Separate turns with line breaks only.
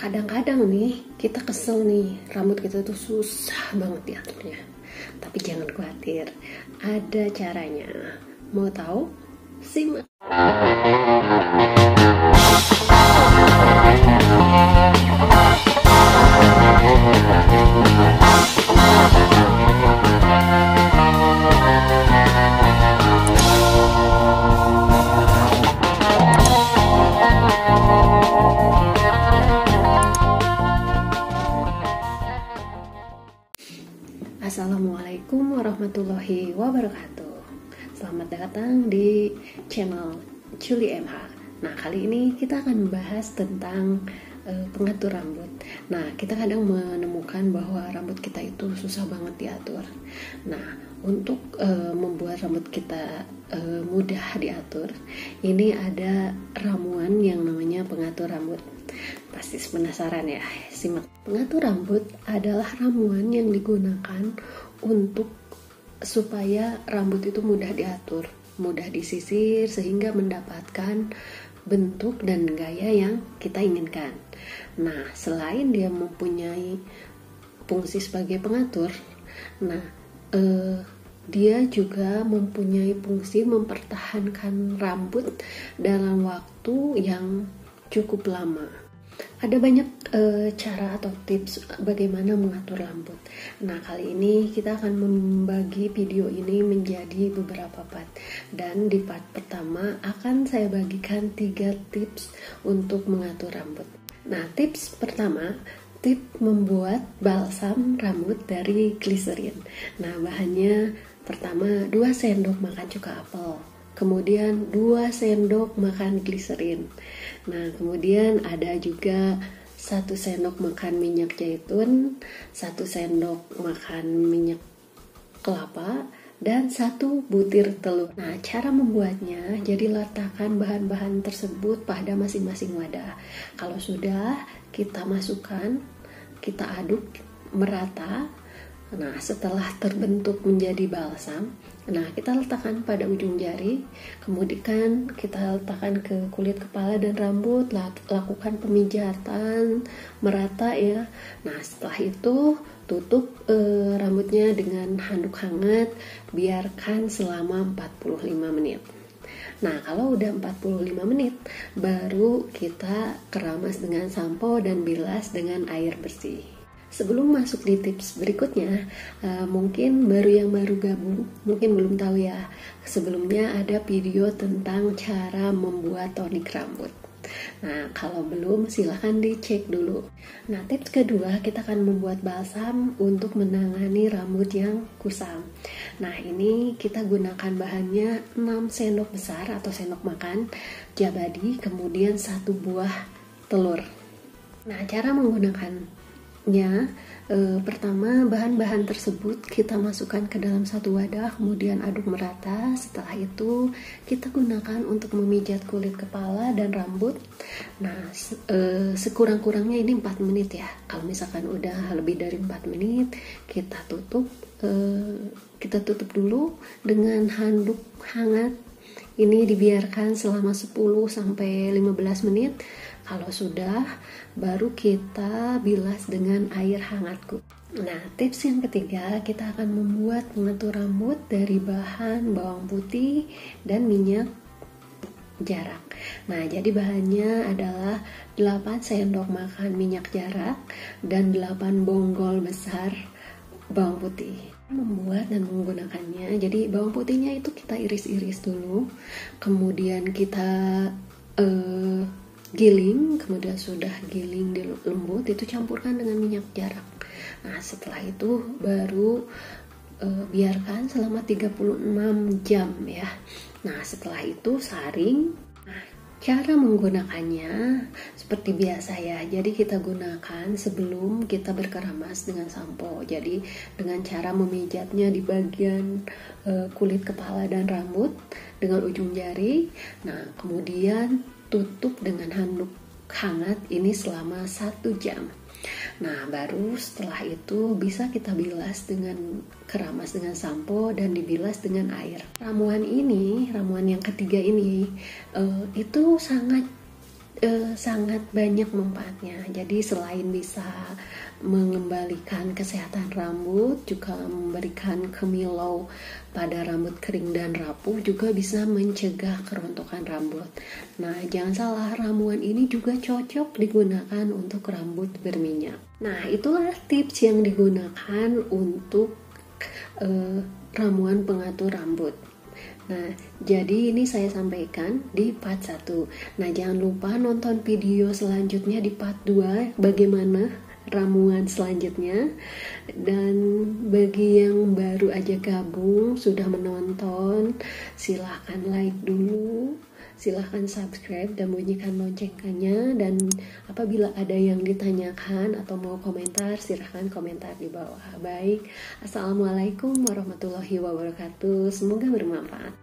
kadang-kadang nih kita kesel nih, rambut kita tuh susah banget diaturnya. Tapi jangan khawatir, ada caranya. Mau tahu? Simak. Assalamualaikum warahmatullahi wabarakatuh. Selamat datang di channel Culi MH. Nah, kali ini kita akan membahas tentang pengatur rambut. Nah, kita kadang menemukan bahwa rambut kita itu susah banget diatur. Nah, untuk membuat rambut kita mudah diatur, ini ada ramuan yang namanya pengatur rambut. Pasti penasaran ya, simak. Pengatur rambut adalah ramuan yang digunakan untuk supaya rambut itu mudah diatur, mudah disisir sehingga mendapatkan bentuk dan gaya yang kita inginkan. Nah, selain dia mempunyai fungsi sebagai pengatur, nah dia juga mempunyai fungsi mempertahankan rambut dalam waktu yang cukup lama. Ada banyak cara atau tips bagaimana mengatur rambut. Nah, kali ini kita akan membagi video ini menjadi beberapa part. Dan di part pertama akan saya bagikan 3 tips untuk mengatur rambut. Nah, tips pertama, tips membuat balsam rambut dari gliserin. Nah, bahannya pertama 2 sendok makan cuka apel. Kemudian 2 sendok makan gliserin. Nah, kemudian ada juga 1 sendok makan minyak zaitun, 1 sendok makan minyak kelapa, dan 1 butir telur. Nah, cara membuatnya, jadi letakkan bahan-bahan tersebut pada masing-masing wadah. Kalau sudah, kita masukkan, kita aduk merata. Nah, setelah terbentuk menjadi balsam, nah kita letakkan pada ujung jari, kemudian kita letakkan ke kulit kepala dan rambut, lakukan pemijatan merata ya. Nah, setelah itu tutup rambutnya dengan handuk hangat, biarkan selama 45 menit. Nah, kalau udah 45 menit, baru kita keramas dengan sampo dan bilas dengan air bersih. Sebelum masuk di tips berikutnya, mungkin yang baru gabung, mungkin belum tahu ya. Sebelumnya ada video tentang cara membuat tonik rambut. Nah, kalau belum silahkan dicek dulu. Nah, tips kedua, kita akan membuat balsam untuk menangani rambut yang kusam. Nah, ini kita gunakan bahannya 6 sendok besar atau sendok makan jabadi, kemudian 1 buah telur. Nah, cara menggunakannya, pertama bahan-bahan tersebut kita masukkan ke dalam 1 wadah, kemudian aduk merata. Setelah itu kita gunakan untuk memijat kulit kepala dan rambut. Nah, sekurang-kurangnya ini 4 menit ya. Kalau misalkan udah lebih dari 4 menit, kita tutup dulu dengan handuk hangat. Ini dibiarkan selama 10-15 menit. Kalau sudah, baru kita bilas dengan air hangat. Nah, tips yang ketiga, kita akan membuat pengatur rambut dari bahan bawang putih dan minyak jarak. Nah, jadi bahannya adalah 8 sendok makan minyak jarak dan 8 bonggol besar bawang putih. Membuat dan menggunakannya, jadi bawang putihnya itu kita iris-iris dulu, kemudian kita giling, kemudian sudah giling di lembut, itu campurkan dengan minyak jarak. Nah, setelah itu baru biarkan selama 36 jam ya. Nah, setelah itu saring. Nah, cara menggunakannya seperti biasa ya. Jadi kita gunakan sebelum kita berkeramas dengan sampo. Jadi dengan cara memijatnya di bagian kulit kepala dan rambut dengan ujung jari. Nah, kemudian tutup dengan handuk hangat ini selama 1 jam. Nah, baru setelah itu bisa kita bilas dengan keramas dengan sampo dan dibilas dengan air. Ramuan yang ketiga ini itu sangat sangat banyak manfaatnya. Jadi selain bisa mengembalikan kesehatan rambut, juga memberikan kemilau pada rambut kering dan rapuh, juga bisa mencegah kerontokan rambut. Nah, jangan salah, ramuan ini juga cocok digunakan untuk rambut berminyak. Nah, itulah tips yang digunakan untuk ramuan pengatur rambut. Nah, jadi ini saya sampaikan di part 1. Nah, jangan lupa nonton video selanjutnya di part 2, bagaimana ramuan selanjutnya. Dan bagi yang baru aja gabung, sudah menonton, silahkan like dulu, silahkan subscribe dan bunyikan loncengnya. Dan apabila ada yang ditanyakan atau mau komentar, silahkan komentar di bawah. Baik, assalamualaikum warahmatullahi wabarakatuh, semoga bermanfaat.